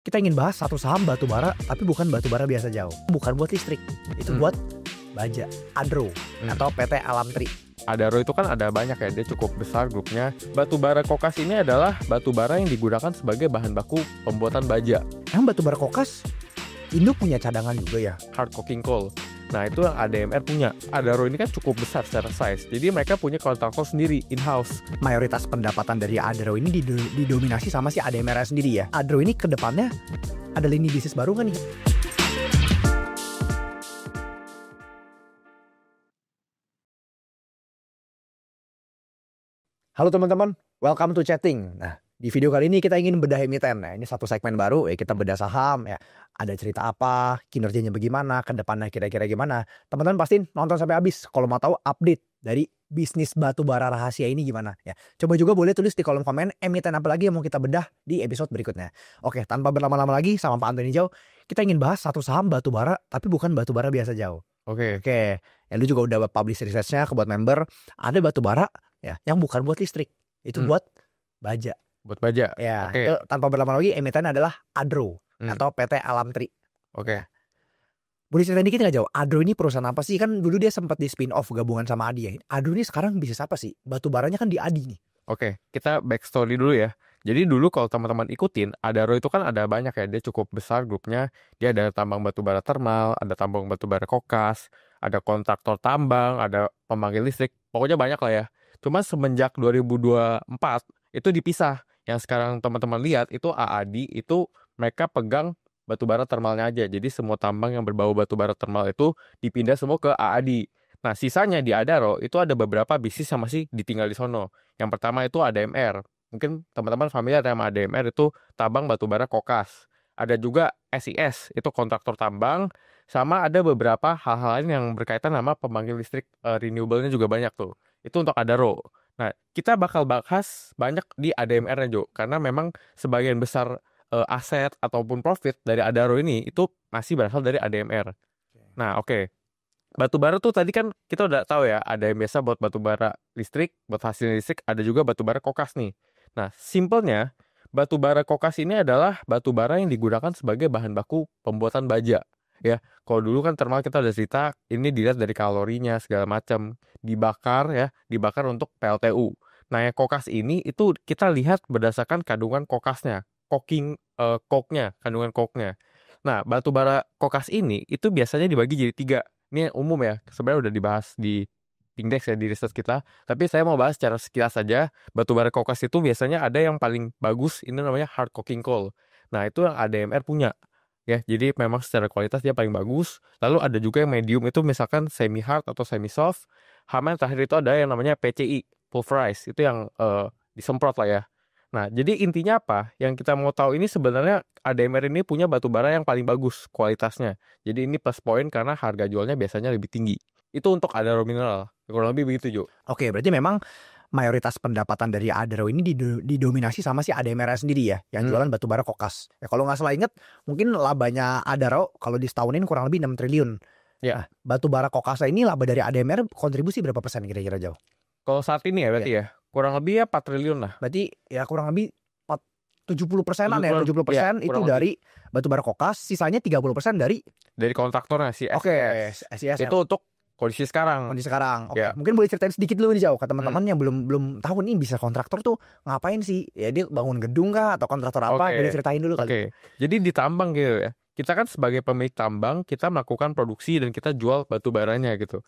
Kita ingin bahas satu saham batubara, tapi bukan batubara biasa jauh. Bukan buat listrik, itu buat baja, Adro atau PT Alam Tri. Adaro itu kan ada banyak ya, dia cukup besar grupnya. Batubara kokas ini adalah batubara yang digunakan sebagai bahan baku pembuatan baja. Emang batubara kokas, Indo punya cadangan juga ya? Hard coking coal. Nah itu yang ADMR punya. Adaro ini kan cukup besar secara size, jadi mereka punya kontraktor sendiri in-house. Mayoritas pendapatan dari Adro ini didominasi sama si ADMR sendiri ya. Adro ini ke depannya ada lini bisnis baru nggak nih? Halo teman-teman, welcome to chatting. Nah, di video kali ini kita ingin bedah emiten. Nah, ini satu segmen baru ya, kita bedah saham ya. Ada cerita apa, kinerjanya bagaimana, ke depannya kira-kira gimana. Teman-teman pasti nonton sampai habis kalau mau tahu update dari bisnis batubara rahasia ini gimana ya. Coba juga boleh tulis di kolom komen emiten apa lagi yang mau kita bedah di episode berikutnya. Oke, tanpa berlama-lama lagi sama Pak Antoni Jau, kita ingin bahas satu saham batubara tapi bukan batubara biasa jauh. Oke. Ya lu juga udah publish research-nya ke buat member. Ada batubara ya yang bukan buat listrik. Itu buat baja. Buat baja. Ya, itu tanpa berlama-lama lagi emiten adalah Adro atau PT Alam Tri. Oke. Boleh cerita dikit nggak Jauh? Adro ini perusahaan apa sih? Kan dulu dia sempat di spin off gabungan sama Adi ya. Adro ini sekarang bisnis apa sih? Batubaranya kan di Adi nih. Oke, kita backstory dulu ya. Jadi dulu kalau teman-teman ikutin, Adaro itu kan ada banyak ya, dia cukup besar grupnya. Dia ada tambang batubara thermal, ada tambang batubara kokas, ada kontraktor tambang, ada pembangkit listrik. Pokoknya banyak lah ya. Cuma semenjak 2024 itu dipisah. Yang sekarang teman-teman lihat itu AAD, itu mereka pegang batubara thermalnya aja. Jadi semua tambang yang berbau batubara thermal itu dipindah semua ke AAD. Nah, sisanya di Adaro itu ada beberapa bisnis yang masih ditinggal di sono. Yang pertama itu ADMR. Mungkin teman-teman familiar sama ADMR, itu tambang batubara kokas. Ada juga SIS, itu kontraktor tambang. Sama ada beberapa hal-hal lain yang berkaitan sama pembangkit listrik renewable-nya juga banyak tuh. Itu untuk Adaro. Nah, kita bakal bahas banyak di ADMR-nya Jo. Karena memang sebagian besar aset ataupun profit dari Adaro ini itu masih berasal dari ADMR. Nah, oke. Batubara tuh tadi kan kita udah tahu ya, ada yang biasa buat batubara listrik, buat hasil listrik, ada juga batubara kokas nih. Nah, simpelnya batubara kokas ini adalah batubara yang digunakan sebagai bahan baku pembuatan baja. Ya, kalau dulu kan thermal kita udah cerita, ini dilihat dari kalorinya segala macam, dibakar untuk PLTU. Nah, yang kokas ini itu kita lihat berdasarkan kandungan kokasnya, kandungan koknya. Nah, batubara kokas ini itu biasanya dibagi jadi 3. Ini yang umum ya, sebenarnya udah dibahas di Index ya, di riset kita. Tapi saya mau bahas secara sekilas saja. Batubara kokas itu biasanya ada yang paling bagus, ini namanya hard coking coal. Nah, itu yang ADMR punya. Ya, jadi memang secara kualitas dia paling bagus. Lalu ada juga yang medium, itu misalkan semi hard atau semi soft. Sama yang terakhir itu ada yang namanya PCI, pulverized. Itu yang disemprot lah ya. Nah, jadi intinya apa? Yang kita mau tahu ini sebenarnya ADMR ini punya batubara yang paling bagus kualitasnya. Jadi ini plus point karena harga jualnya biasanya lebih tinggi. Itu untuk Adaro Mineral. Kurang lebih begitu, Jo. Oke, berarti memang mayoritas pendapatan dari Adaro ini didominasi sama si ADMR sendiri ya, yang jualan batubara kokas. Ya, kalau nggak salah inget, mungkin labanya Adaro kalau disetahunin kurang lebih 6 triliun. Ya. Nah, batubara kokas ini laba dari ADMR kontribusi berapa persen kira-kira Jauh? Kalau saat ini ya berarti ya, kurang lebih ya 4 triliun lah. Berarti ya kurang lebih 70%-an ya, 70% itu dari batubara kokas, sisanya 30% dari kontraktornya si SIS. Oke, SIS. Itu untuk kondisi sekarang. Oke, mungkin boleh ceritain sedikit dulu nih Jauh ke teman-teman yang belum tahu nih bisa kontraktor tuh ngapain sih? Ya dia bangun gedung kah atau kontraktor apa? Boleh ceritain dulu kali. Oke. Jadi di tambang gitu ya. Kita kan sebagai pemilik tambang, kita melakukan produksi dan kita jual batu baranya gitu.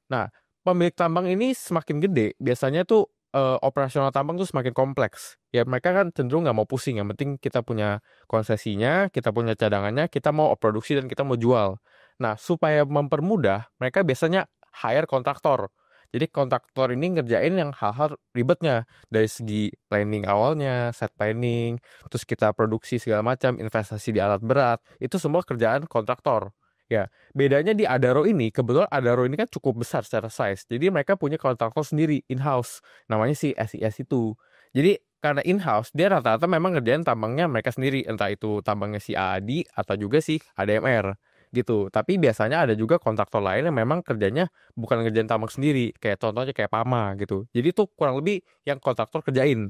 Nah, pemilik tambang ini semakin gede, biasanya tuh operasional tambang tuh semakin kompleks. Ya mereka kan cenderung nggak mau pusing. Yang penting kita punya konsesinya, kita punya cadangannya, kita mau produksi dan kita mau jual. Nah, supaya mempermudah, mereka biasanya hire kontraktor. Jadi kontraktor ini ngerjain yang hal-hal ribetnya. Dari segi planning awalnya, set planning, terus kita produksi segala macam, investasi di alat berat, itu semua kerjaan kontraktor. Ya, bedanya di Adaro ini, kebetulan Adaro ini kan cukup besar secara size. Jadi mereka punya kontraktor sendiri, in-house. Namanya si SIS itu. Jadi karena in-house, dia rata-rata memang ngerjain tambangnya mereka sendiri. Entah itu tambangnya si AAD atau juga si ADMR. Gitu. Tapi biasanya ada juga kontraktor lain yang memang kerjanya bukan ngerjain tambang sendiri. Kayak contohnya kayak Pama gitu. Jadi tuh kurang lebih yang kontraktor kerjain.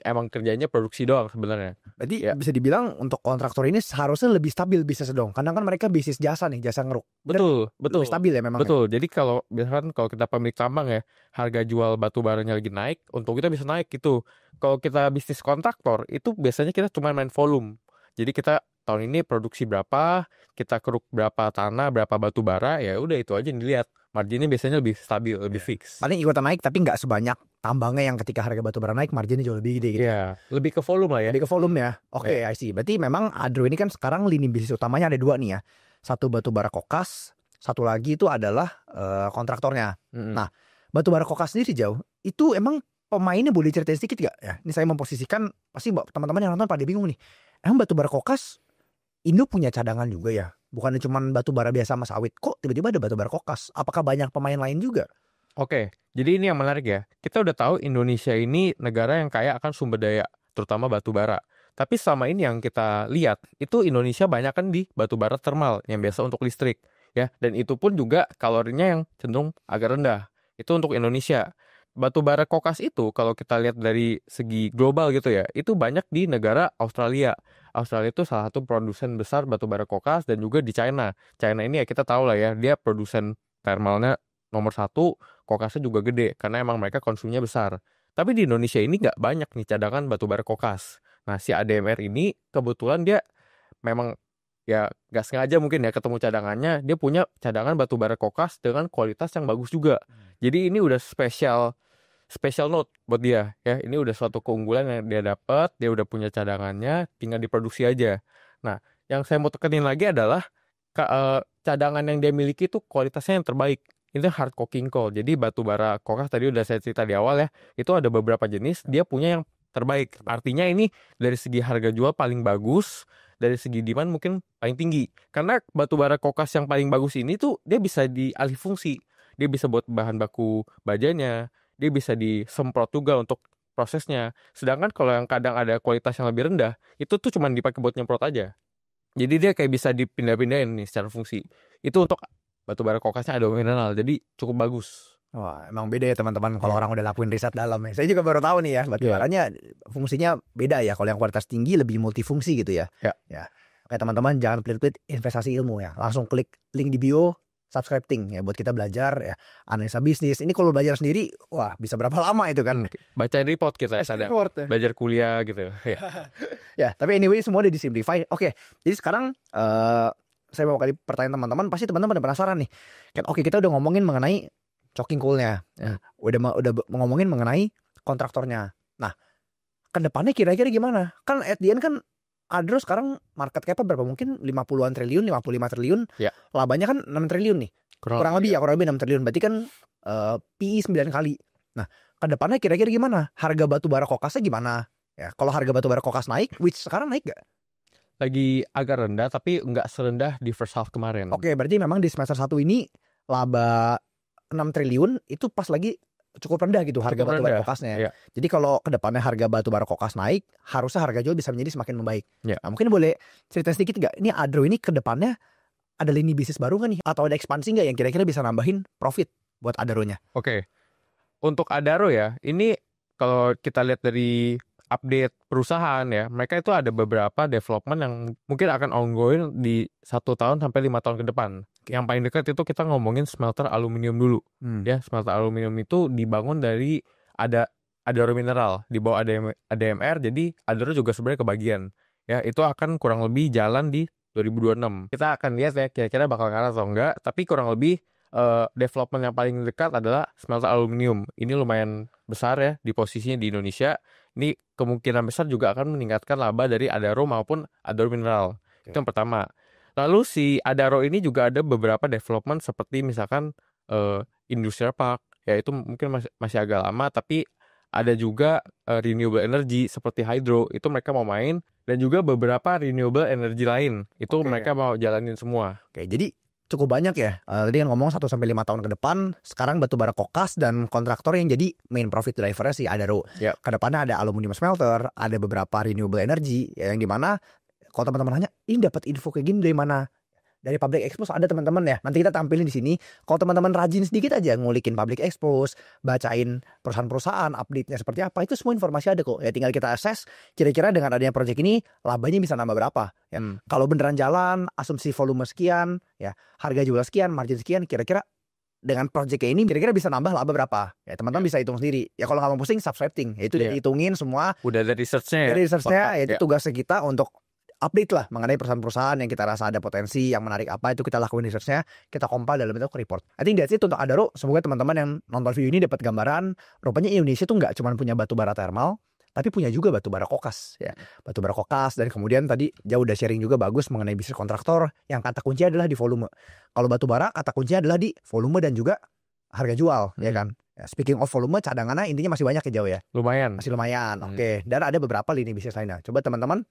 emang kerjanya produksi doang sebenarnya. Berarti Ya. bisa dibilang untuk kontraktor ini seharusnya lebih stabil bisnisnya dong. Karena kan mereka bisnis jasa nih, jasa ngeruk. Betul, Lebih stabil ya memang. betul. Jadi kalau misalkan kalau kita pemilik tambang ya, harga jual batu baranya lagi naik, untung kita bisa naik gitu. Kalau kita bisnis kontraktor, itu biasanya kita cuma main volume. Jadi kita tahun ini produksi berapa, kita keruk berapa tanah, berapa batu bara, ya udah itu aja yang dilihat. Marginnya biasanya lebih stabil, lebih fix. Paling ikutan naik tapi nggak sebanyak tambangnya yang ketika harga batu bara naik marginnya jauh lebih gede gitu. Iya, lebih ke volume lah ya. Lebih ke volume ya. Oke, I see. Berarti memang Adro ini kan sekarang lini bisnis utamanya ada 2 nih ya. Satu batu bara kokas, satu lagi itu adalah kontraktornya. Nah, batu bara kokas sendiri jauh. Itu emang pemainnya boleh ceritain sedikit gak ya? Ini saya memposisikan, pasti teman-teman yang nonton pada bingung nih. Emang batu bara kokas Indo punya cadangan juga ya? Bukannya cuma batu bara biasa sama sawit. Kok tiba-tiba ada batu bara kokas? Apakah banyak pemain lain juga? Oke, jadi ini yang menarik ya. Kita udah tahu Indonesia ini negara yang kaya akan sumber daya, terutama batu bara. Tapi selama ini yang kita lihat, itu Indonesia banyak kan di batu bara thermal yang biasa untuk listrik, ya. Dan itu pun juga kalorinya yang cenderung agak rendah. Itu untuk Indonesia. Batu bara kokas itu kalau kita lihat dari segi global gitu ya, itu banyak di negara Australia. Australia itu salah satu produsen besar batu bara kokas, dan juga di China. China ini ya kita tahu lah ya, dia produsen thermalnya nomor 1, kokasnya juga gede karena emang mereka konsumsinya besar. Tapi di Indonesia ini nggak banyak nih cadangan batu bara kokas. Nah, si ADMR ini kebetulan dia memang ya nggak sengaja mungkin ya ketemu cadangannya, dia punya cadangan batu bara kokas dengan kualitas yang bagus juga. Jadi ini udah special note buat dia ya. Ini udah suatu keunggulan yang dia dapat, dia udah punya cadangannya, tinggal diproduksi aja. Nah, yang saya mau tekenin lagi adalah cadangan yang dia miliki itu kualitasnya yang terbaik. Itu hard coking coal. Jadi batu bara kokas tadi udah saya cerita di awal ya, itu ada beberapa jenis, dia punya yang terbaik. Artinya ini dari segi harga jual paling bagus, dari segi demand mungkin paling tinggi. Karena batu bara kokas yang paling bagus ini tuh dia bisa dialih fungsi. Dia bisa buat bahan baku bajanya, dia bisa disemprot juga untuk prosesnya. Sedangkan kalau yang kadang ada kualitas yang lebih rendah, itu tuh cuma dipakai buat nyemprot aja. Jadi dia kayak bisa dipindah-pindahin nih secara fungsi. Itu untuk batu bara kokasnya ada mineral, jadi cukup bagus. Wah, emang beda ya teman-teman kalau orang udah lakuin riset dalam ya. Saya juga baru tahu nih ya, batu baranya fungsinya beda ya. Kalau yang kualitas tinggi lebih multifungsi gitu ya. Ya. Oke teman-teman, jangan pelit-pelit investasi ilmu ya. Langsung klik link di bio, subscribe Ting ya buat kita belajar ya analisa bisnis. Ini kalau belajar sendiri, wah bisa berapa lama itu kan? Bacain report kita ada. Belajar kuliah gitu. Ya, tapi anyway semua udah disimplify. Oke, jadi sekarang saya mau kali pertanyaan teman-teman, pasti teman-teman penasaran nih. Kan oke, kita udah ngomongin mengenai coking coal-nya. Ya. Udah ngomongin mengenai kontraktornya. Nah, ke depannya kira-kira gimana? Kan at the end kan Adro sekarang market cap-nya berapa? Mungkin 50-an triliun, 55 triliun. Ya. Labanya kan 6 triliun nih. Kurang lebih 6 triliun. Berarti kan PE 9 kali. Nah, ke depannya kira-kira gimana? Harga batu bara kokasnya gimana? Ya, kalau harga batu bara kokas naik, which sekarang naik gak? Lagi agak rendah, tapi nggak serendah di first half kemarin. Oke, berarti memang di semester 1 ini laba 6 triliun itu pas lagi cukup rendah gitu harga batu bara kokasnya. Ya. Jadi kalau ke depannya harga batu bara kokas naik, harusnya harga jual bisa menjadi semakin membaik. Ya. Nah, mungkin boleh cerita sedikit nggak? Ini Adro ini ke depannya ada lini bisnis baru nggak nih? Atau ada ekspansi nggak yang kira-kira bisa nambahin profit buat Adaro-nya? Oke. Untuk Adaro ya, ini kalau kita lihat dari update perusahaan ya, mereka itu ada beberapa development yang mungkin akan ongoing di 1 tahun sampai 5 tahun ke depan. Yang paling dekat itu kita ngomongin smelter aluminium dulu. Ya, smelter aluminium itu dibangun dari ada Adaro Mineral di bawah ADMR, jadi Adaro juga sebenarnya kebagian. Ya, itu akan kurang lebih jalan di 2026. Kita akan lihat ya kira-kira bakal kalah atau enggak, tapi kurang lebih development yang paling dekat adalah smelter aluminium. Ini lumayan besar ya di posisinya di Indonesia. Ini kemungkinan besar juga akan meningkatkan laba dari Adaro maupun Adaro Mineral. Okay. Itu yang pertama. Lalu si Adaro ini juga ada beberapa development seperti misalkan industrial park. Ya itu mungkin masih agak lama, tapi ada juga renewable energy seperti hydro. Itu mereka mau main. Dan juga beberapa renewable energy lain. Itu mereka mau jalanin semua. Oke, jadi cukup banyak ya. Tadi kan ngomong 1-5 tahun ke depan, sekarang batu bara kokas dan kontraktor yang jadi main profit driver-nya si Adaro. Yep. Kedepannya ada aluminium smelter, ada beberapa renewable energy, ya, yang dimana kalau teman-teman nanya, ini dapat info kayak gini dari mana? Dari public expose ada teman-teman ya. Nanti kita tampilin di sini. Kalau teman-teman rajin sedikit aja ngulikin public expose, bacain perusahaan-perusahaan, update-nya seperti apa, itu semua informasi ada kok. Ya tinggal kita assess kira-kira dengan adanya project ini labanya bisa nambah berapa ya. Kalau beneran jalan, asumsi volume sekian ya, harga jual sekian, margin sekian, kira-kira dengan project kayak ini kira-kira bisa nambah laba berapa ya, teman-teman bisa hitung sendiri ya. Kalau nggak mau pusing subscribing ya, itu dihitungin semua, udah ada researchnya ya. Dari researchnya ya, itu tugasnya kita untuk update lah mengenai perusahaan-perusahaan yang kita rasa ada potensi yang menarik apa, itu kita lakuin researchnya, kita compile dalam bentuk report. I think that's it untuk Adaro. Semoga teman-teman yang nonton video ini dapat gambaran rupanya Indonesia tuh nggak cuma punya batu bara thermal, tapi punya juga batu bara kokas ya. Batu bara kokas, dan kemudian tadi Jauh udah sharing juga bagus mengenai bisnis kontraktor yang kata kunci adalah di volume. Kalau batu bara kata kunci adalah di volume dan juga harga jual ya kan. Ya, speaking of volume, cadangannya intinya masih banyak ya Jauh ya. Masih lumayan. Oke. Dan ada beberapa lini bisnis lainnya. Coba teman-teman,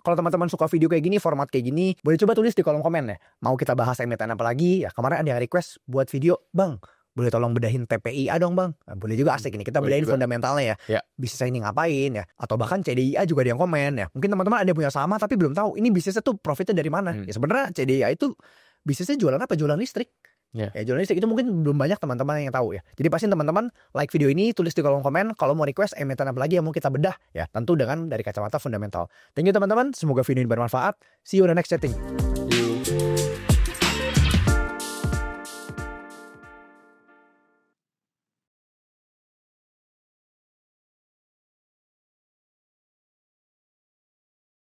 kalau teman-teman suka video kayak gini, format kayak gini, boleh coba tulis di kolom komen ya. Mau kita bahas emiten apa lagi? Ya kemarin ada yang request buat video, Bang, boleh tolong bedahin TPIA dong Bang. Nah, boleh juga, asik ini. Kita bedahin fundamentalnya ya. Bisnis ini ngapain ya. Atau bahkan CDIA juga ada yang komen ya. Mungkin teman-teman ada yang punya sama tapi belum tahu ini bisnisnya tuh profitnya dari mana. Ya sebenarnya CDIA itu bisnisnya jualan apa? Jualan listrik. Ya jualan listrik itu mungkin belum banyak teman-teman yang tahu ya. Jadi pastiin teman-teman like video ini, tulis di kolom komen kalau mau request emiten apa lagi yang mau kita bedah ya. Tentu dengan dari kacamata fundamental. Thank you teman-teman. Semoga video ini bermanfaat. See you on the next chatting.